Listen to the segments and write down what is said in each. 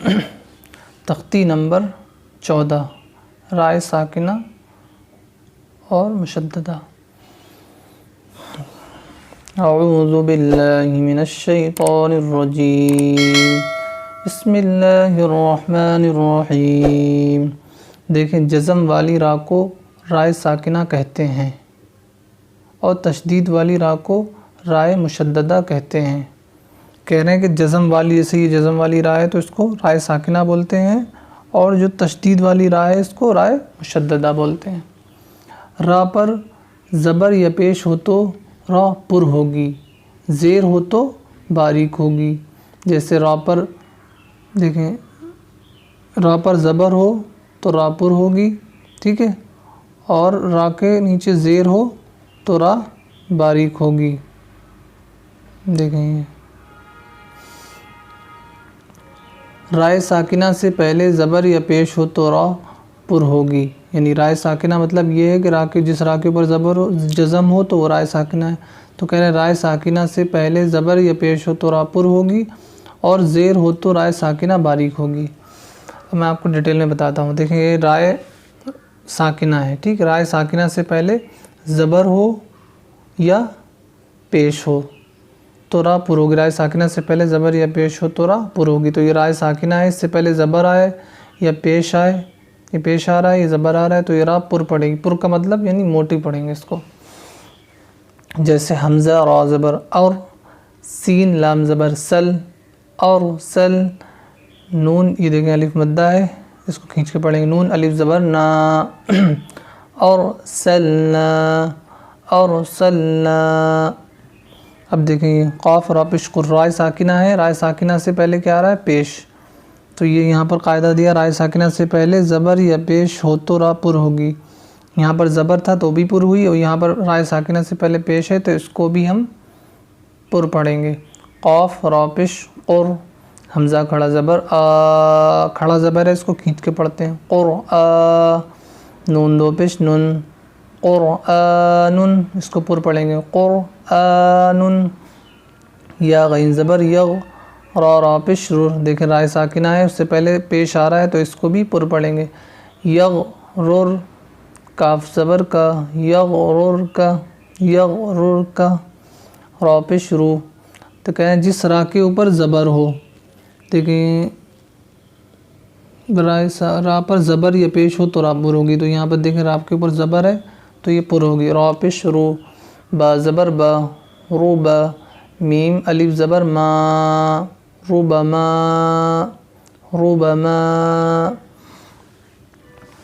تختی نمبر 14 رائے ساکنہ اور مشددہ۔ اعوذ باللہ من الشیطان الرجیم، بسم اللہ الرحمن الرحیم۔ دیکھیں، جزم والی را کو رائے ساکنہ کہتے ہیں اور تشدید والی را کو رائے مشددہ کہتے ہیں۔ کہہ رہے ہیں کہ جزم والی، جیسے یہ جزم والی را ہے تو اس کو رائے ساکنہ بولتے ہیں، اور جو تشدید والی را ہے اس کو رائے مشددہ بولتے ہیں۔ را پر زبر یا پیش ہو تو را پر ہوگی، زیر ہو تو باریک ہوگی۔ جیسے را پر دیکھیں، را پر زبر ہو تو را پر ہوگی، ٹھیک ہے، اور را کے نیچے زیر ہو تو را باریک ہوگی۔ دیکھیں، رائے ساکنہ سے پہلے زبر یا پیش ہو تو را پر ہوگی، یعنی رائے ساکنہ مطلب یہ ہے کہ را کے جس را کے اوپر زبر ہو، جزم ہو تو وہ رائے ساکنہ ہے۔ تو کہہ رہے ہیں رائے ساکنہ سے پہلے زبر یا پیش ہو تو را پر ہوگی، اور زیر ہو تو رائے ساکنہ باریک ہوگی۔ اب میں آپ کو ڈیٹیل میں بتاتا ہوں۔ دیکھیں، یہ رائے ساکنہ ہے، ٹھیک ہے۔ رائے ساکنہ سے پہلے زبر ہو یا پیش ہو تو را پر ہوگی۔ رائے ساکنہ سے پہلے زبر یا پیش ہو تو را پر ہوگی۔ تو یہ رائے ساکنہ ہے، اس سے پہلے زبر آئے یا پیش آئے، یہ پیش آ رہا ہے، یہ زبر آ رہا ہے، تو یہ را پر پڑے گی۔ پر کا مطلب یعنی موٹی پڑھیں گے اس کو۔ جیسے حمزہ را زبر اور، سین لام زبر سل، اور سل، نون، یہ دیکھیں الف مدہ ہے، اس کو کھینچ کے پڑھیں گے، نون الف زبر نا، اور سلنا، اور سلنا۔ اب دیکھیں، یہ قاف را پیش قر رائے ساکنہ ہے، رائے ساکنہ سے پہلے کیا آ رہا ہے؟ پیش۔ تو یہ یہاں پر قاعدہ دیا، رائے ساکنہ سے پہلے زبر یا پیش ہو تو را پر ہوگی۔ یہاں پر زبر تھا تو بھی پر ہوئی، اور یہاں پر رائے ساکنہ سے پہلے پیش ہے تو اس کو بھی ہم پر پڑھیں گے۔ قاف را پیش قر، حمزہ کھڑا زبر آ، کھڑا زبر ہے، اس کو کھینچ کے پڑھتے ہیں، قر آ، نون دو پیش نن، قرآن، اس کو پر پڑھیں گے، قرآن۔ یا غین زبر یغ، را پیش رر، دیکھیں رائے ساکنہ ہے، اس سے پہلے پیش آ رہا ہے تو اس کو بھی پر پڑھیں گے، یغرر، کاف زبر کا، یغرر کا، یغرر کا، را پیش رو۔ تو کہیں جس را کے اوپر زبر ہو، دیکھیں را پر زبر یا پیش ہو تو را پر ہوگی۔ تو یہاں پر دیکھیں را کے اوپر زبر ہے تو یہ پر ہوگی، را پیش رو، با زبر با، رو با، میم الف زبر ما، ربما، ربما۔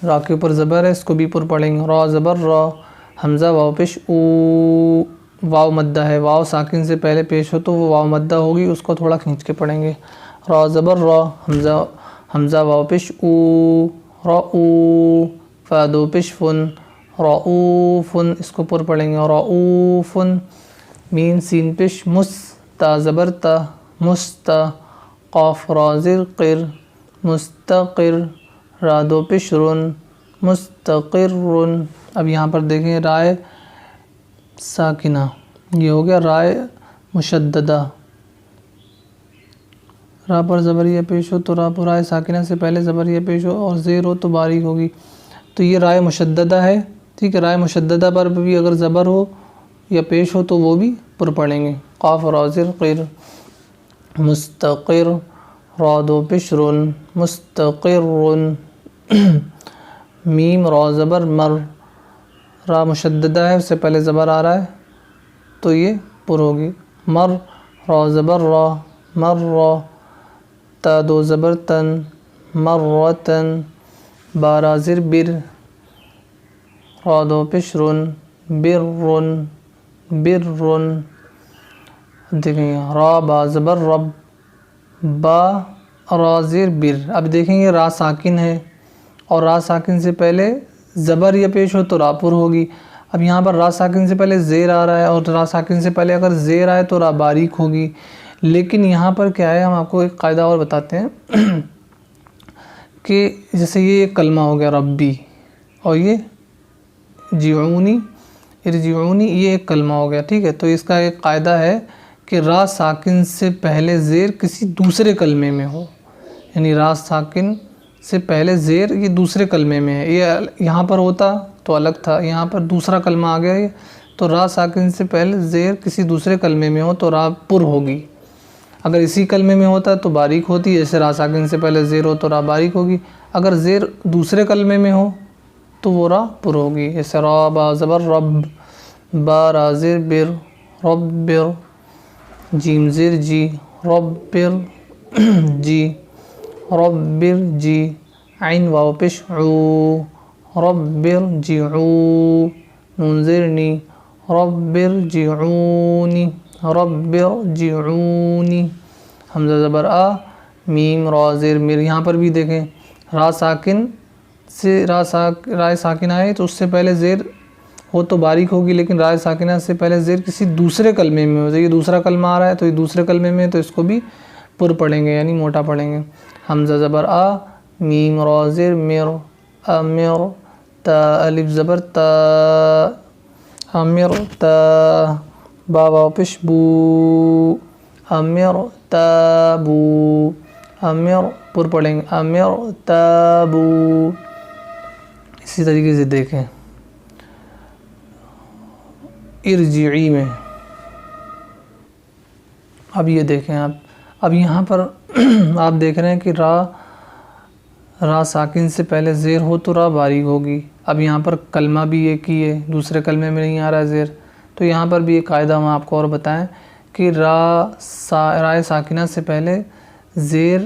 را کے اوپر زبر ہے، اس کو بھی پر پڑھیں گے، را زبر را، حمزہ واو پیش او، واو مدہ ہے، واو ساکن سے پہلے پیش ہو تو وہ واو مدہ ہوگی، اس کو تھوڑا کھینچ کے پڑھیں گے، را زبر را، حمزہ واو پیش او، رؤ، فا دو پیش فن، رؤوفن، اس کو پر پڑھیں گے، رؤوفن۔ میم سین پیش مس، تا زبر تا، مستا، قاف را زیر قر، مستقر، را دو پیش رن، مستقرن۔ اب یہاں پر دیکھیں رائے ساکنہ، یہ ہو گیا رائے مشددہ، را پر زبر یا پیش ہو تو را پر، رائے ساکنہ سے پہلے زبر یا پیش ہو اور زیر ہو تو باریک ہوگی، تو یہ رائے مشددہ ہے، ٹھیک ہے۔ رائے مشددہ پر بھی اگر زبر ہو یا پیش ہو تو وہ بھی پر پڑھیں گے، قاف را زیر قر، مستقر، را دو پیش رن، مستقرن۔ میم را زبر مر، را مشددہ ہے، اس سے پہلے زبر آ رہا ہے تو یہ پر ہوگی، مر، را زبر را، مر را، تا دو زبر تن، مرتن، با را زیر بر، را دو پیش رن، بررن، بررن۔ دیکھیں را با زبر رب، با را زیر بر۔ اب دیکھیں یہ را ساکن ہے، اور را ساکن سے پہلے زبر یا پیش ہو تو را پر ہوگی۔ اب یہاں پر را ساکن سے پہلے زیر آ رہا ہے، اور را ساکن سے پہلے اگر زیر آئے تو را باریک ہوگی، لیکن یہاں پر کیا ہے، ہم آپ کو ایک قاعدہ اور بتاتے ہیں کہ جیسے یہ ایک کلمہ ہو گیا ربی، اور یہ جیعونی، ارجعونی، یہ ایک کلمہ ہو گیا، ٹھیک ہے۔ تو اس کا ایک قاعدہ ہے کہ را ساکن سے پہلے زیر کسی دوسرے کلمے میں ہو، یعنی را ساکن سے پہلے زیر یہ دوسرے کلمے میں ہے، یہ یہاں پر ہوتا تو الگ تھا، یہاں پر دوسرا کلمہ آ گیا ہے، تو را ساکن سے پہلے زیر کسی دوسرے کلمے میں ہو تو را پر ہوگی، اگر اسی کلمے میں ہوتا تو باریک ہوتی، جیسے را ساکن سے پہلے زیر ہو تو را باریک ہوگی، اگر زیر دوسرے کلمے میں ہو تو وہ را پر ہوگی، جیسے را با زبر رب، با را زیر بر رب بر، جیم زیر جی رب بر جی رب بر جی، عین واو پیش عو رب بر جعو، نون زیر نی رب بر جعونی رب بر جعونی، حمزہ زبر آ، میم را زیر میر، یہاں پر بھی دیکھیں را ساکن سے را ساکن آئے تو اس سے پہلے زیر ہو تو باریک ہوگی، لیکن را ساکنہ سے پہلے زیر کسی دوسرے کلمے میں ہو، یہ دوسرا کلمہ آ رہا ہے تو یہ دوسرے کلمے میں تو اس کو بھی پر پڑھیں گے یعنی موٹا پڑھیں گے، حمزہ زبر آ، میم را زیر میر امر، تا الف زبر تا امر تا، با واو پیش بو امر تابو، امر پر پڑھیں گے امر تابو۔ اسی طریقے سے دیکھیں ارجعی میں، اب یہ دیکھیں اب یہاں پر آپ دیکھ رہے ہیں کہ را ساکن سے پہلے زیر ہو تو را باریک ہوگی، اب یہاں پر کلمہ بھی ایک ہی ہے، دوسرے کلمے میں نہیں آ رہا ہے زیر، تو یہاں پر بھی ایک قاعدہ ہم آپ کو اور بتائیں کہ را ساکنہ سے پہلے زیر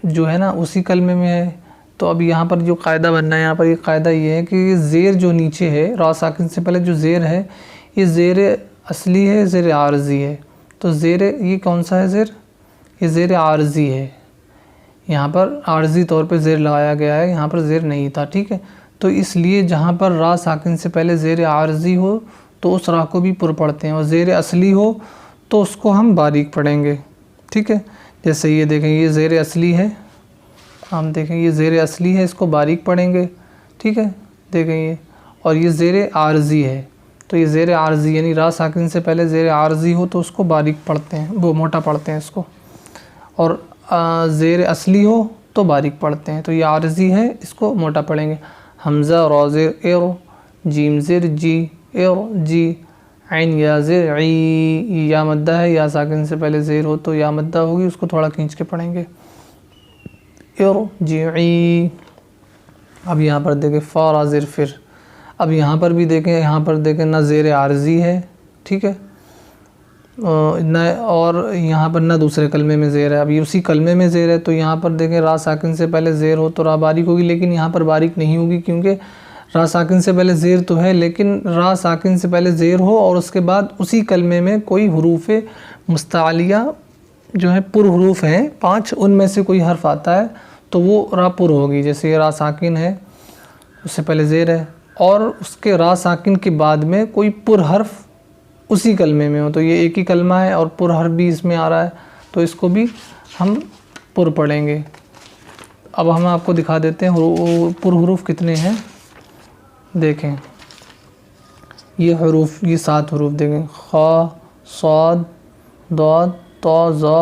جو ہے نا اسی کلمے میں ہے، تو اب یہاں پر جو قاعدہ بننا ہے، یہاں پر یہ قاعدہ یہ ہے کہ یہ زیر جو نیچے ہے را ساکن سے پہلے جو زیر ہے یہ زیر اصلی ہے زیر عارضی ہے، تو زیر یہ کون سا ہے زیر، یہ زیر عارضی ہے، یہاں پر عارضی طور پہ زیر لگایا گیا ہے، یہاں پر زیر نہیں تھا، ٹھیک ہے، تو اس لیے جہاں پر را ساکن سے پہلے زیر عارضی ہو تو اس را کو بھی پر پڑھتے ہیں، اور زیر اصلی ہو تو اس کو ہم باریک پڑھیں گے، ٹھیک ہے، جیسے یہ دیکھیں یہ زیر اصلی ہے، ہم دیکھیں یہ زیر اصلی ہے، اس کو باریک پڑھیں گے، ٹھیک ہے، دیکھیں یہ، اور یہ زیر عارضی ہے، تو یہ زیر عارضی یعنی را ساکن سے پہلے زیر عارضی ہو تو اس کو باریک پڑھتے ہیں، وہ موٹا پڑھتے ہیں اس کو، اور زیر اصلی ہو تو باریک پڑھتے ہیں، تو یہ عارضی ہے اس کو موٹا پڑھیں گے، حمزہ را زیر ار، جیم زیر جی ار جی، عین یا زیر عی، یا مدہ ہے، یا ساکن سے پہلے زیر ہو تو یا مدہ ہوگی، اس کو تھوڑا کھینچ کے پڑھیں گے، ارجعی۔ اب یہاں پر دیکھیں فا را زیر فر، اب یہاں پر بھی دیکھیں، یہاں پر دیکھیں نہ زیر عارضی ہے، ٹھیک ہے، نہ اور یہاں پر نہ دوسرے کلمے میں زیر ہے، اب یہ اسی کلمے میں زیر ہے، تو یہاں پر دیکھیں را ساکن سے پہلے زیر ہو تو را باریک ہوگی، لیکن یہاں پر باریک نہیں ہوگی کیونکہ را ساکن سے پہلے زیر تو ہے، لیکن را ساکن سے پہلے زیر ہو اور اس کے بعد اسی کلمے میں کوئی حروف مستعلیہ جو ہیں پر حروف ہیں 5، ان میں سے کوئی حرف آتا ہے تو وہ را پر ہوگی، جیسے یہ را ساکن ہے اس سے پہلے زیر ہے اور اس کے را ساکن کے بعد میں کوئی پر حرف اسی کلمے میں ہو، تو یہ ایک ہی کلمہ ہے اور پر حرف بھی اس میں آ رہا ہے تو اس کو بھی ہم پر پڑھیں گے۔ اب ہم آپ کو دکھا دیتے ہیں پر حروف کتنے ہیں، دیکھیں یہ حروف، یہ 7 حروف دیکھیں، خا صاد ضاد طا ظا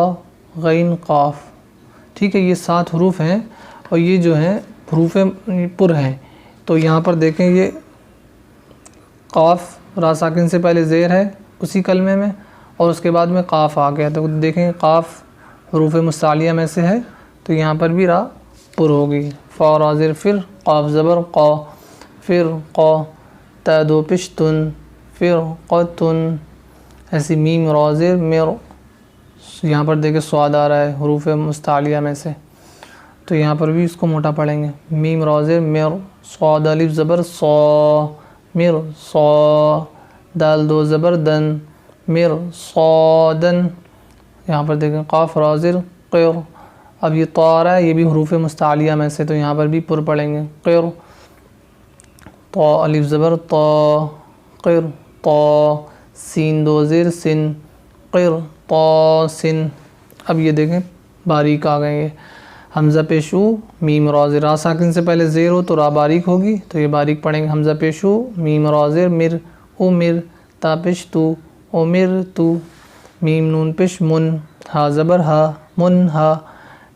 غین قاف، ٹھیک ہے، یہ 7 حروف ہیں اور یہ جو ہیں حروف پر ہیں، تو یہاں پر دیکھیں یہ قاف را ساکن سے پہلے زیر ہے اسی کلمے میں اور اس کے بعد میں قاف آ گیا، تو دیکھیں قاف حروف مستعلیہ میں سے ہے تو یہاں پر بھی را پر ہوگی، فا را زیر فر، قاف زبر قا فر قا، تا دو پیش تن فر قتن، ایسی میم را زیر مر، یہاں پر دیکھیں سواد آ رہا ہے حروف مستعلیہ میں سے تو یہاں پر بھی اس کو موٹا پڑھیں گے، میم را زیر مر، صاد الف زبر صا مر صا، دال دو زبر دن مر صادن، یہاں پر دیکھیں قاف را زیر قر، اب یہ طا آ رہا ہے یہ بھی حروف مستعلیہ میں سے تو یہاں پر بھی پر پڑھیں گے، قر طا الف زبر طا قر طا، سین دو زیر سن قر طا سن، اب یہ دیکھیں باریک آ گئے یہ، حمزہ پیشو میم را زیر، را ساکن سے پہلے زیر ہو تو را باریک ہوگی تو یہ باریک پڑھیں گے، حمزہ پیشو میم را زیر مر امر، تا پیش تو امر تو، میم نون پیش من، ہا زبر ہا من ہا،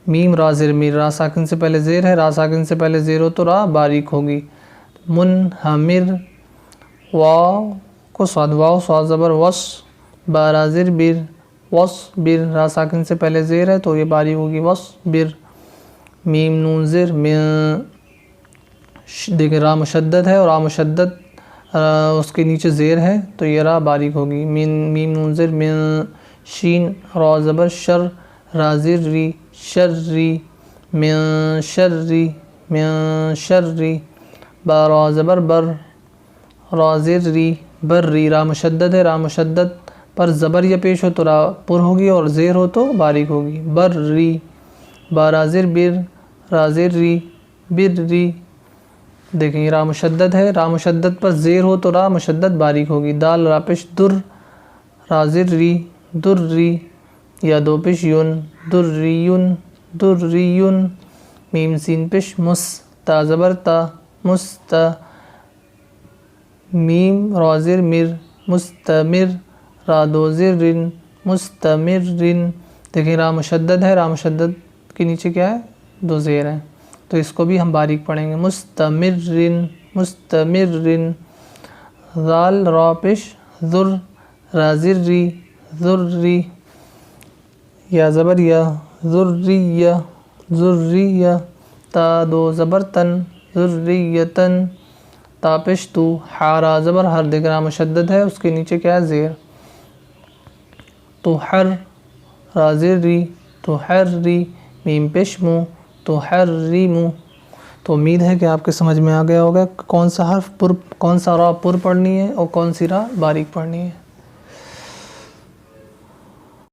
میم را زیر میر، را ساکن سے پہلے زیر ہے، را ساکن سے پہلے زیر ہو تو را باریک ہوگی. منہمر، واو کو صاد، واو صاد زبر وس، بارا زیر بیر، وس بیر، را ساکن سے پہلے زیر ہے تو یہ باریک ہوگی، وس بیر. میم نون زیر میں، دیکھیں را مشدد ہے اور را مشدد اس کے نیچے زیر ہے تو یہ را باریک ہوگی. میم نون زیر میں، شین را زبر شر، را زیر ری، شر ری، میں شر ری، میں شر ری. با را زبر بر، را زیر ری، بر ری، را مشدد ہے، را مشدد پر زبر یا پیش ہو تو را پر ہوگی اور زیر ہو تو باریک ہوگی، بر ری. با را زیر بر، را زیر ری، بر ری. دیکھیں را مشدد ہے، را مشدد پر زیر ہو تو را مشدد باریک ہوگی. دال را پیش در، را زیر ری، در ری. یا دو پیش یون، در ری یون، در ری یون. میم سین پیش مس، تا زبر تا، مستا. میم را زیر مر، مستمر، را دو زیر رن، مستمر رن. دیکھیں را مشدد ہے، را مشدد کے نیچے کیا ہے؟ دو زیر ہیں تو اس کو بھی ہم باریک پڑھیں گے، مستمرن، مستمرن. ذال را پیش ذر، را زیر ری، ذری. یا زبر یا، ذریہ، ذریہ. تا دو زبر تن، ذریتن. تا پیش تو، حارا زبر ہر، دیکھ را مشدد ہے اس کے نیچے کیا ہے؟ زیر. تو حر، را زیر ری، تو حر ری. میم پیش مو، تو حر ری مو. تو امید ہے کہ آپ کے سمجھ میں آ گیا ہوگا کون سا حرف کون سا را پر پڑھنی ہے اور کون سی را باریک پڑھنی ہے.